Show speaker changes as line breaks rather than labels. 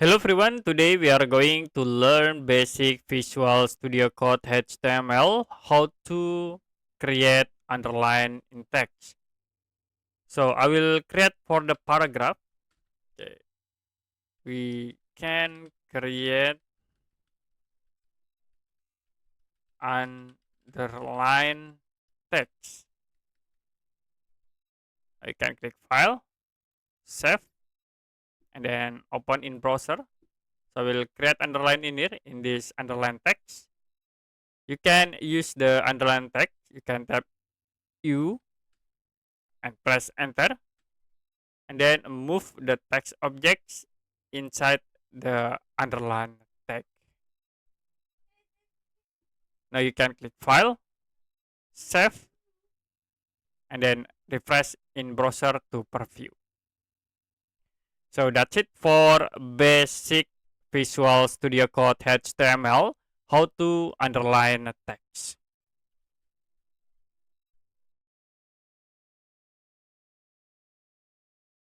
Hello everyone, today we are going to learn basic Visual Studio Code HTML, how to create underline in text. So I will create for the paragraph. Okay. We can create underline text. I can click file, save, and then open in browser. So I will create underline in here in this underline text. You can use the underline text. You can type U and press enter, and then move the text objects inside the underline tag. Now you can click file, save, and then refresh in browser to preview. So that's it for basic Visual Studio Code HTML, how to underline text.